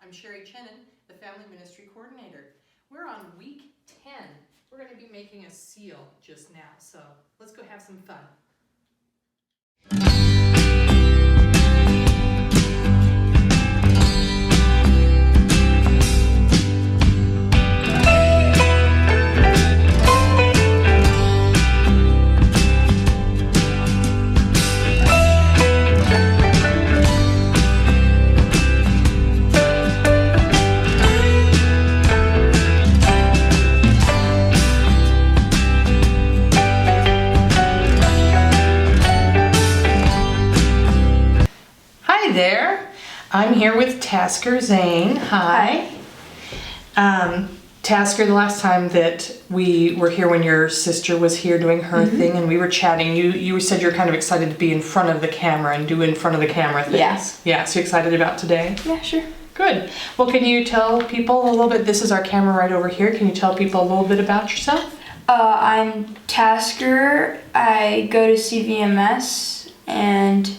I'm Sherry Chenin, the Family Ministry Coordinator. We're on week 10. We're going to be making a seal just now, so let's go have some fun. There. I'm here with Tasker Zane. Hi. Tasker, the last time that we were here when your sister was here doing her thing and we were chatting, you said you're kind of excited to be in front of the camera and do in front of the camera things. Yes. Yeah, so you excited about today? Yeah, sure. Good. Well, can you tell people a little bit, this is our camera right over here, can you tell people a little bit about yourself? I'm Tasker. I go to CVMS and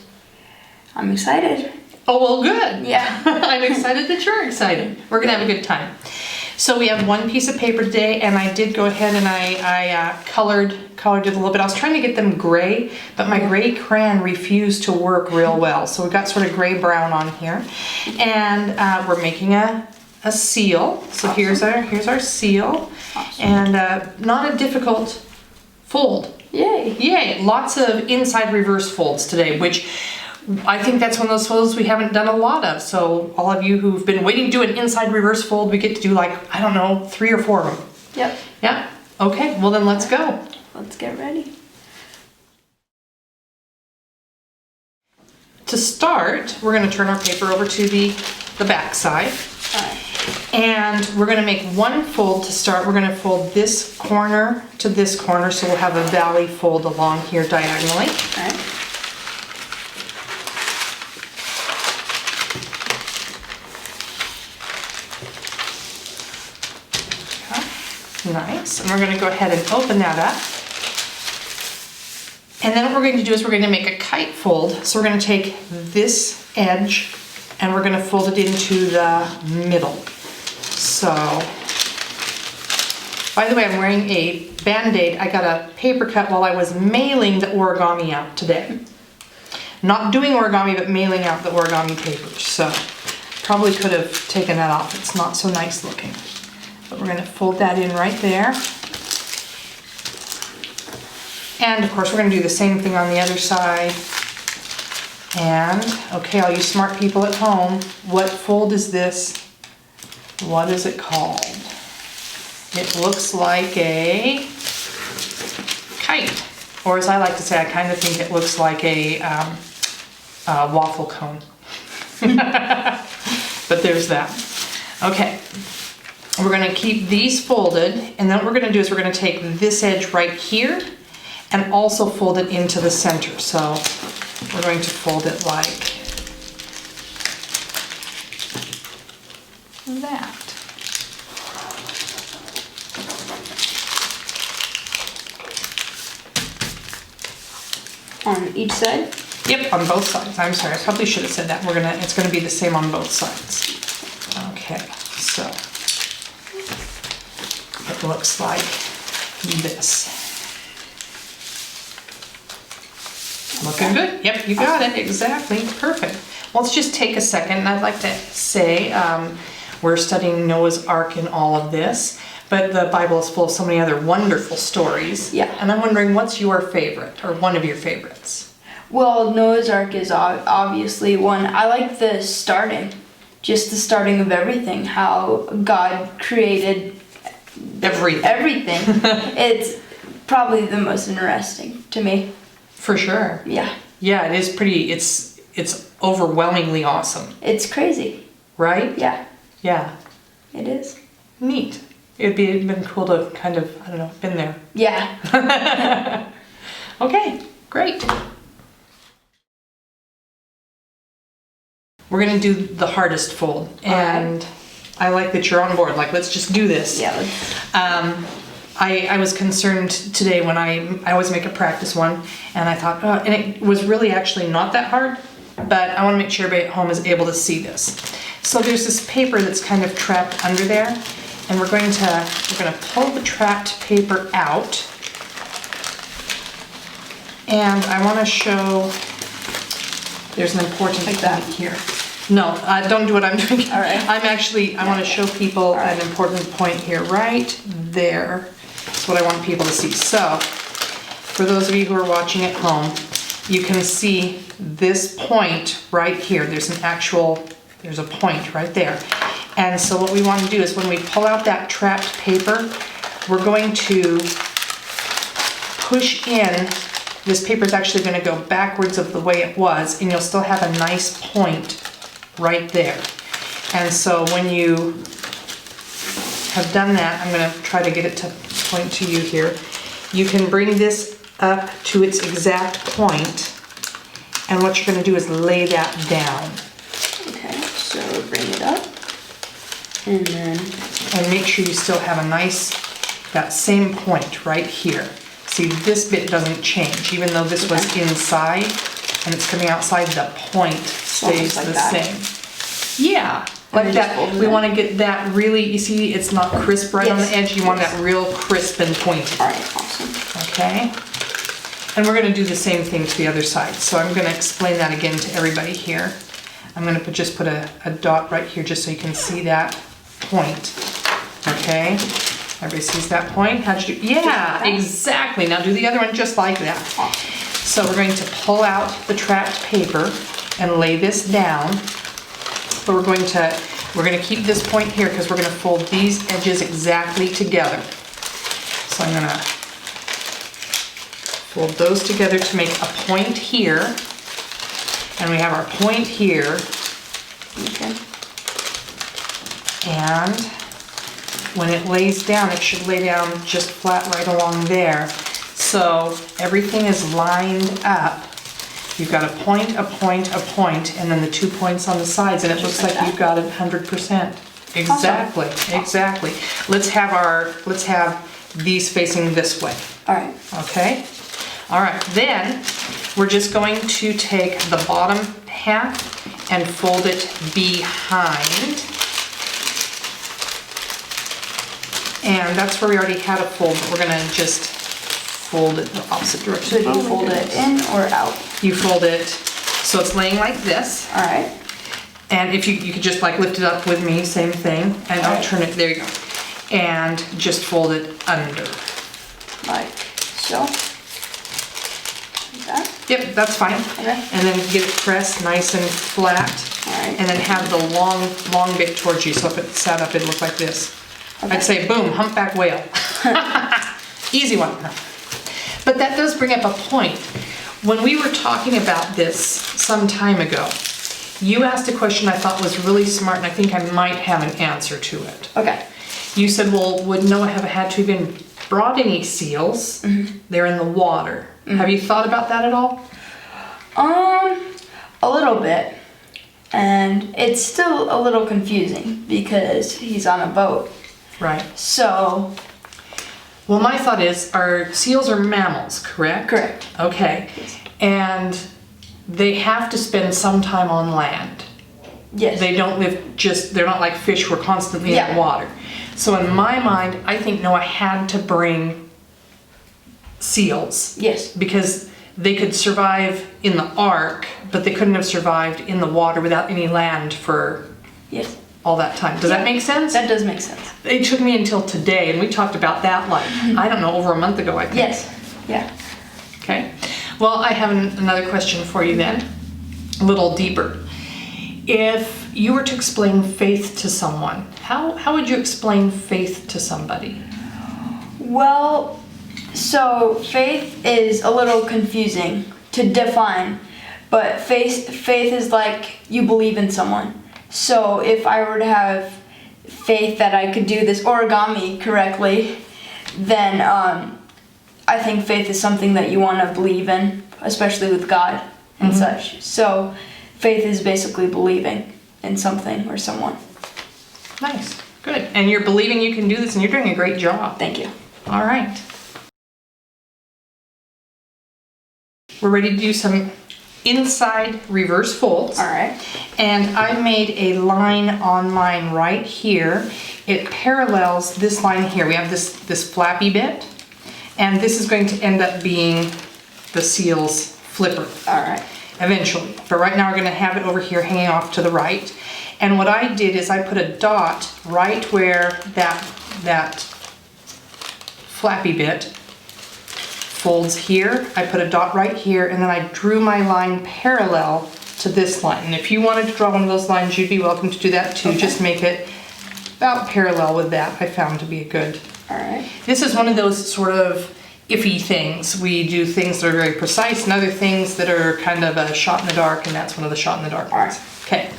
I'm excited. Oh, well, good. Yeah. I'm excited that you're excited. We're going to have a good time. So we have one piece of paper today, and I did go ahead and I colored it a little bit. I was trying to get them gray, but my gray crayon refused to work real well. So we got sort of gray-brown on here. And we're making a seal. So awesome. here's our seal. Awesome. And not a difficult fold. Yay. Yay. Lots of inside reverse folds today, which I think that's one of those folds we haven't done a lot of. So all of you who've been waiting to do an inside reverse fold, we get to do like, I don't know, 3 or 4 of them. Yep. Yeah? Okay, well then let's go. Let's get ready. To start, we're going to turn our paper over to the back side. And we're going to make one fold to start. We're going to fold this corner to this corner, so we'll have a valley fold along here diagonally. All right. Nice. And we're going to go ahead and open that up. And then what we're going to do is we're going to make a kite fold. So we're going to take this edge and we're going to fold it into the middle. So, by the way, I'm wearing a Band-Aid. I got a paper cut while I was mailing the origami out today. Not doing origami, but mailing out the origami papers. So, probably could have taken that off. It's not so nice looking. But we're going to fold that in right there. And of course we're going to do the same thing on the other side. And, okay, all you smart people at home, what fold is this? What is it called? It looks like a kite. Or as I like to say, I kind of think it looks like a waffle cone. But there's that. Okay. We're going to keep these folded, and then what we're going to do is we're going to take this edge right here and also fold it into the center. So we're going to fold it like that. On each side? Yep, on both sides. I'm sorry, I probably should have said that. It's going to be the same on both sides. Okay, so it looks like this. Looking good? Yep, you got it. Exactly. Perfect. Well, let's just take a second, and I'd like to say we're studying Noah's Ark in all of this, but the Bible is full of so many other wonderful stories. Yeah. And I'm wondering, what's your favorite, or one of your favorites? Well, Noah's Ark is obviously one. I like the starting. Just the starting of everything. How God created everything. It's probably the most interesting to me. For sure. Yeah. Yeah, it is pretty, it's overwhelmingly awesome. It's crazy. Right? Yeah. Yeah. It is. Neat. It'd been cool to kind of, I don't know, been there. Yeah. Okay, great. We're going to do the hardest fold. And I like that you're on board. Like, let's just do this. Yeah. I was concerned today when I always make a practice one, and I thought, oh, and it was really actually not that hard, but I want to make sure everybody at home is able to see this. So there's this paper that's kind of trapped under there, and we're going to pull the trapped paper out. And I want to show, there's an important Like that. point here. No, don't do what I'm doing. All right. I want to show people All right. an important point here, right there. That's what I want people to see. So, for those of you who are watching at home, you can see this point right here. There's a point right there. And so what we want to do is when we pull out that trapped paper, we're going to push in. This paper is actually going to go backwards of the way it was, and you'll still have a nice point right there. And so when you have done that, I'm going to try to get it to point to you here. You can bring this up to its exact point, and what you're going to do is lay that down. Okay, so bring it up, and then... And make sure you still have a nice, that same point right here. See, this bit doesn't change, even though this was inside and it's coming outside, the point stays like the that. same. Yeah, like then that. just fold it We in. want to get that really, you see, it's not crisp right on the Yes, edge. You want yes. that real crisp and pointy. All right, awesome. Okay? And we're going to do the same thing to the other side. So I'm going to explain that again to everybody here. I'm going to just put a dot right here just so you can see that point. Okay? Everybody sees that point? How'd you do? Yeah, exactly. Now do the other one just like that. Awesome. So we're going to pull out the trapped paper and lay this down. But we're going to keep this point here because we're going to fold these edges exactly together. So I'm going to fold those together to make a point here. And we have our point here. Okay. And when it lays down, it should lay down just flat right along there. So everything is lined up. You've got a point, a point, a point, and then the 2 points on the sides, and it looks like you've got it 100%. Exactly, exactly. Let's have these facing this way. All right. Okay? All right, then we're just going to take the bottom half and fold it behind. And that's where we already had a fold, but we're gonna just fold it the opposite direction. So do you fold it in or out? You fold it so it's laying like this. All right. And if you could just like lift it up with me, same thing, and I'll Alright. turn it, there you go. And just fold it under. Like so. Like that. Yep, that's fine. Okay. And then get it pressed nice and flat. Alright. And then have the long bit towards you, so if it sat up, it'd look like this. Okay. I'd say, boom, humpback whale. Easy one. But that does bring up a point. When we were talking about this some time ago, you asked a question I thought was really smart, and I think I might have an answer to it. Okay. You said, well, would Noah have had to even brought any seals? They're in the water. Have you thought about that at all? A little bit. And it's still a little confusing because he's on a boat. Right. So, Well, my thought is, seals are mammals, correct? correct. Okay. And they have to spend some time on land. Yes. They don't live they're not like fish, we're constantly in Yeah. the water. So in my mind, I think Noah had to bring seals Yes. because they could survive in the ark, but they couldn't have survived in the water without any land for Yes. all that time. Does that make sense? That does make sense. It took me until today, and we talked about that like, I don't know, over a month ago, I think. Yes. Yeah. Okay. Well, I have another question for you then, a little deeper. If you were to explain faith to someone, how would you explain faith to somebody? Well, so faith is a little confusing to define, but faith is like you believe in someone. So if I were to have faith that I could do this origami correctly, then I think faith is something that you want to believe in, especially with God and such. So faith is basically believing in something or someone. Nice. Good. And you're believing you can do this, and you're doing a great job. Thank you. All right. We're ready to do some inside reverse folds. All right. And I made a line on mine right here. It parallels this line here. We have this flappy bit, and this is going to end up being the seal's flipper. All right. Eventually. But right now we're gonna have it over here hanging off to the right. And what I did is I put a dot right where that flappy bit folds here. I put a dot right here, and then I drew my line parallel to this line. And if you wanted to draw one of those lines, you'd be welcome to do that too. Okay. Just make it about parallel with that. I found to be a good. All right. This is one of those sort of iffy things. We do things that are very precise and other things that are kind of a shot in the dark, and that's one of the shot in the dark ones. Okay,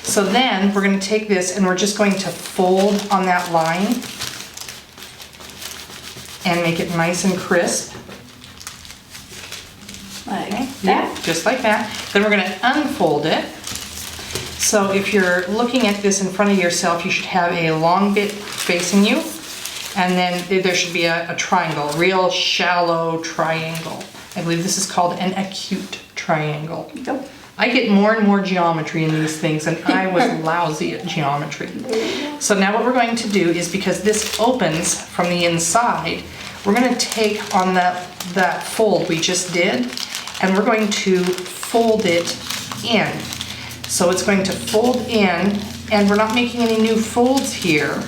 so then we're going to take this and we're just going to fold on that line and make it nice and crisp. Like Yeah, that. just like that. Then we're going to unfold it. So if you're looking at this in front of yourself, you should have a long bit facing you. And then there should be a triangle, real shallow triangle. I believe this is called an acute triangle. Yep. I get more and more geometry in these things, and I was lousy at geometry. So now what we're going to do is, because this opens from the inside, we're going to take on that fold we just did, and we're going to fold it in. So it's going to fold in, and we're not making any new folds here,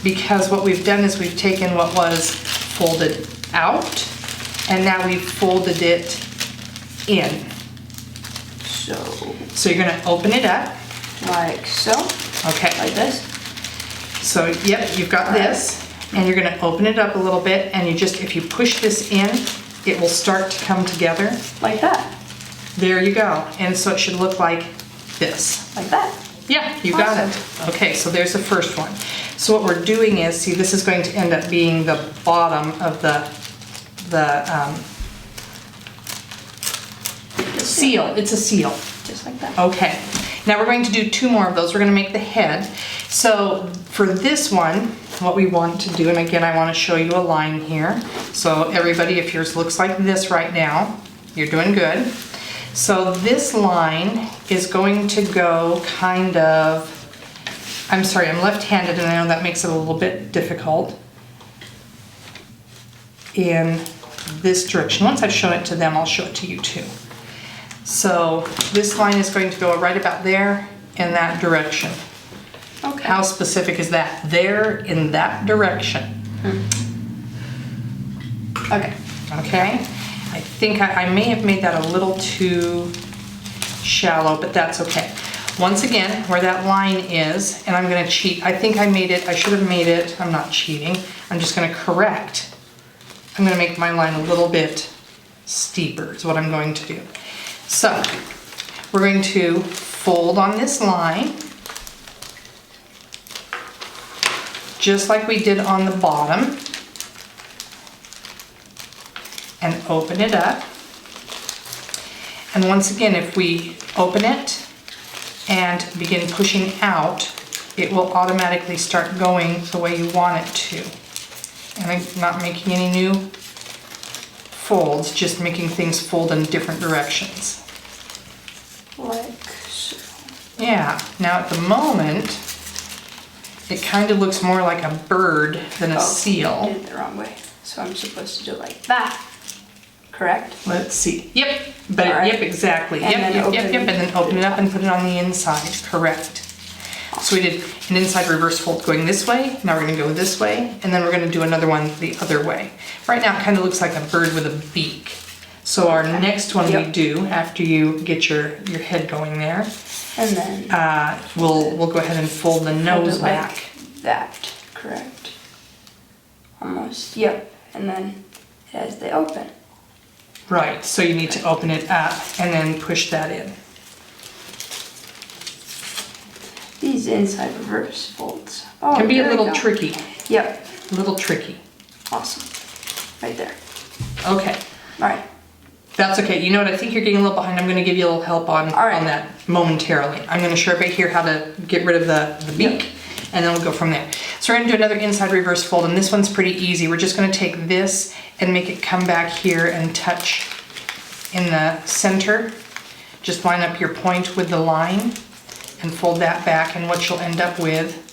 because what we've done is we've taken what was folded out, and now we've folded it in. So you're gonna open it up. Like so. Okay. Like this. So, yep, you've got this, and you're gonna open it up a little bit, and if you push this in, it will start to come together. Like that. There you go. And so it should look like this. Like that. Yeah, you got it. Okay, so there's the first one. So what we're doing is, see, this is going to end up being the bottom of the seal. It's a seal. Just like that. Okay, now we're going to do two more of those. We're going to make the head. So for this one, what we want to do, and again, I want to show you a line here. So everybody, if yours looks like this right now, you're doing good. So this line is going to go kind of, I'm sorry, I'm left-handed, and I know that makes it a little bit difficult in this direction. Once I've shown it to them, I'll show it to you too. So this line is going to go right about there in that direction. Okay. How specific is that? There in that direction. Okay. Okay? I think I may have made that a little too shallow, but that's okay. Once again, where that line is, and I'm gonna cheat. I think I should have made it, I'm not cheating. I'm just gonna correct. I'm gonna make my line a little bit steeper is what I'm going to do. So, we're going to fold on this line, just like we did on the bottom, and open it up. And once again, if we open it and begin pushing out, it will automatically start going the way you want it to. And I'm not making any new folds, just making things fold in different directions. Like so. Yeah, now at the moment, it kind of looks more like a bird than a I seal. did it the wrong way. So I'm supposed to do it like that. Correct? Let's see. Yep, but All right. yep, exactly. And then Yep, open and then open it up and put it on the inside. Correct. So we did an inside reverse fold going this way. Now we're going to go this way, and then we're going to do another one the other way. Right now, it kind of looks like a bird with a beak. So our next one we do after you get your head going there, And then we'll go ahead and fold the nose like back. that. Correct. Almost. Yep. And then it has the open. Right. So you need to open it up and then push that in. These inside reverse folds. Oh, Can be a there we little go. tricky. Yep. A little tricky. Awesome. Right there. Okay. All right. That's okay. You know what? I think you're getting a little behind. I'm going to give you a little help on right. that momentarily. I'm going to show right here how to get rid of the beak, and then we'll go from there. So we're going to do another inside reverse fold, and this one's pretty easy. We're just going to take this and make it come back here and touch in the center just line up your point with the line and fold that back, and what you'll end up with,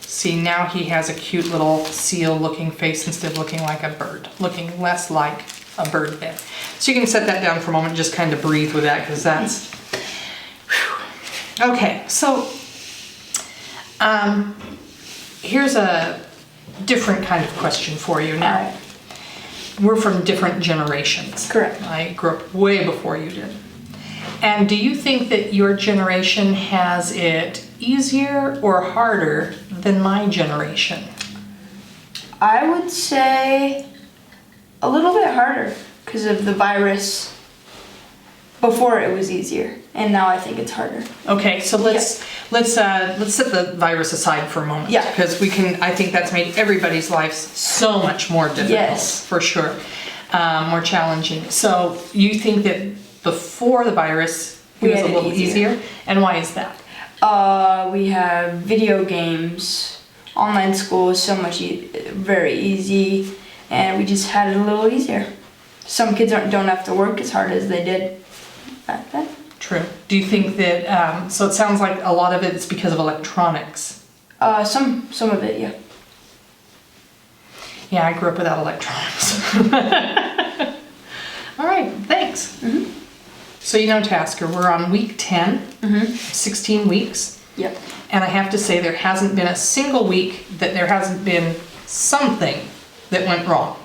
see, now he has a cute little seal looking face instead of looking like a bird, looking less like a bird then. So you can set that down for a moment, just kind of breathe with that, because that's, whew. Okay, so here's a different kind of question for you now. All right. We're from different generations. Correct. I grew up way before you did. And do you think that your generation has it easier or harder than my generation? I would say a little bit harder because of the virus. Before it was easier, and now I think it's harder. Okay, so let's set the virus aside for a moment. Yeah. Because I think that's made everybody's lives so much more difficult. Yes. For sure. More challenging. So you think that before the virus it was a little easier? And why is that? We have video games. Online school is so much very easy, and we just had it a little easier. Some kids don't have to work as hard as they did back then. True. Do you think that, so it sounds like a lot of it's because of electronics. Some of it, yeah. Yeah, I grew up without electronics. All right, thanks. Mm-hmm. So you know, Tasker, we're on week 10, 16 weeks. Yep. And I have to say there hasn't been a single week that there hasn't been something that went wrong.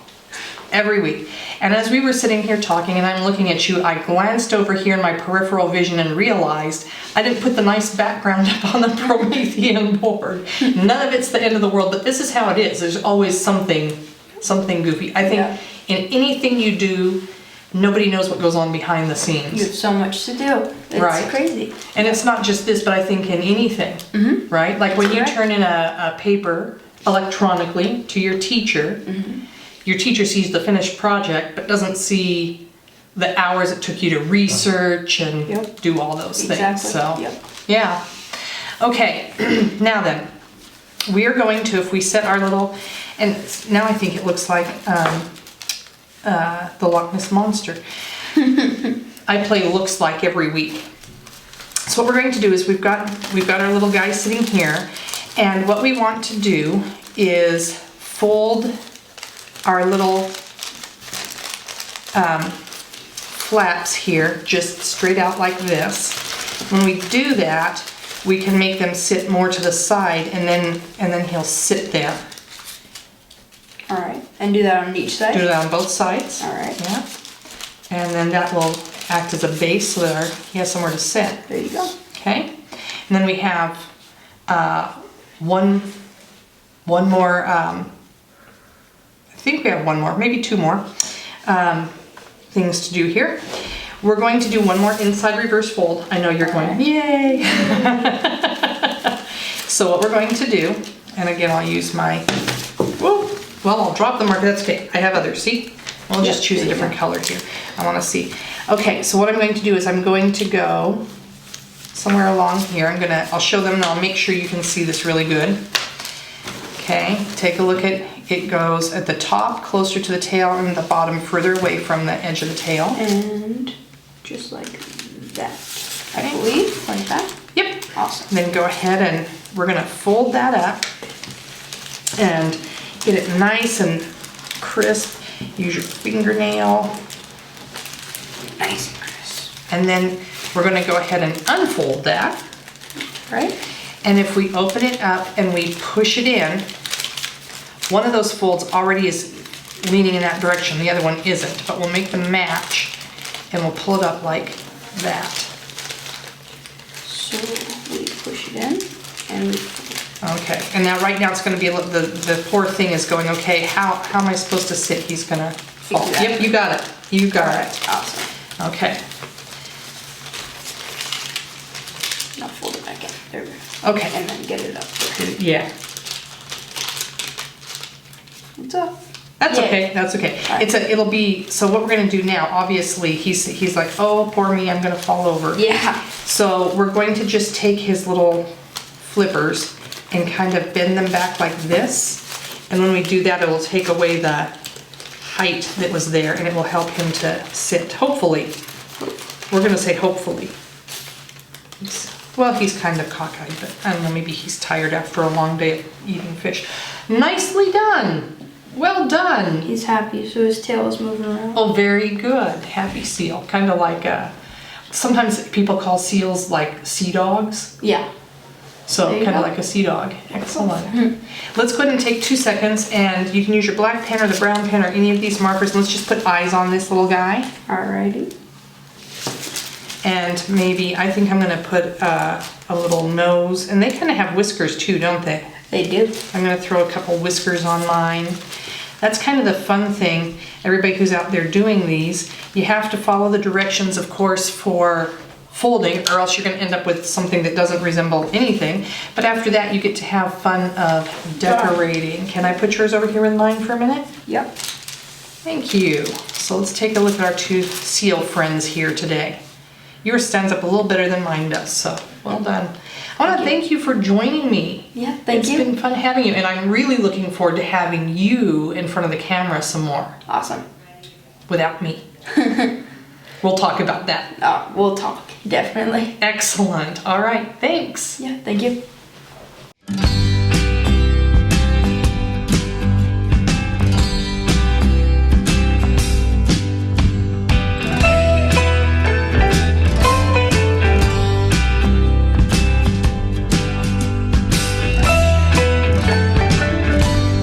Every week. And as we were sitting here talking and I'm looking at you, I glanced over here in my peripheral vision and realized I didn't put the nice background up on the Promethean board. None of it's the end of the world, but this is how it is. There's always something goofy. I think in anything you do, nobody knows what goes on behind the scenes. You have so much to do. It's crazy. And it's not just this, but I think in anything, right? Like when you turn in a paper electronically to your teacher, your teacher sees the finished project, but doesn't see the hours it took you to research and do all those things. So, yeah. Okay, now then, we are going to, if we set our little, and now I think it looks like the Loch Ness Monster. I play looks like every week. So what we're going to do is we've got our little guy sitting here, and what we want to do is fold our little flaps here just straight out like this. When we do that, we can make them sit more to the side, and then he'll sit there. All right, and do that on each side? Do that on both sides. All right. Yeah. And then that will act as a base so that he has somewhere to sit. There you go. Okay. And then we have one more. I think we have one more, maybe two more things to do here. We're going to do one more inside reverse fold. I know you're going, yay! So what we're going to do, and again I'll use my, whoa, well I'll drop the marker, that's okay. I have others, see? We'll just choose a different color here. I want to see. Okay, so what I'm going to do is I'm going to go somewhere along here. I'll show them and I'll make sure you can see this really good. Okay, take a look at, it goes at the top closer to the tail and the bottom further away from the edge of the tail. And just like that, I believe, like that. Yep. Awesome. Then go ahead and we're gonna fold that up and get it nice and crisp. Use your fingernail. Nice and crisp. And then we're gonna go ahead and unfold that, right? And if we open it up and we push it in, one of those folds already is leaning in that direction, the other one isn't, but we'll make them match and we'll pull it up like that. So we push it in and we fold. Okay, and now right now it's going to be, the poor thing is going, okay, how am I supposed to sit? He's going to fall. Exactly. Yep, you got it. You got it. Awesome. Okay. Now fold it back in. There we go. Okay. And then get it up there. Yeah. What's up? That's Yay. okay. That's okay. Right. It'll be, so what we're going to do now, obviously he's like, oh, poor me, I'm going to fall over. Yeah. So we're going to just take his little flippers and kind of bend them back like this. And when we do that, it will take away the height that was there and it will help him to sit, hopefully. We're gonna say hopefully. Well, he's kind of cockeyed, but I don't know, maybe he's tired after a long day of eating fish. Nicely done. Well done. He's happy, so his tail is moving around. Oh, very good. Happy seal. Kind of like sometimes people call seals like sea dogs. Yeah. So There you kind of go. like a sea dog. Excellent. Let's go ahead and take 2 seconds, and you can use your black pen or the brown pen or any of these markers. Let's just put eyes on this little guy. Alrighty. And maybe, I think I'm gonna put a little nose, and they kind of have whiskers too, don't they? They do. I'm gonna throw a couple whiskers on mine. That's kind of the fun thing. Everybody who's out there doing these, you have to follow the directions, of course, for folding, or else you're gonna end up with something that doesn't resemble anything. But after that, you get to have fun of decorating. Can I put yours over here in line for a minute? Yep. Thank you. So let's take a look at our 2 seal friends here today. Yours stands up a little better than mine does, so well done. I want to thank you for joining me. Yeah, thank you. It's been fun having you, and I'm really looking forward to having you in front of the camera some more Awesome. without me. We'll talk about that. We'll talk, definitely. Excellent. All right, thanks. Yeah, thank you.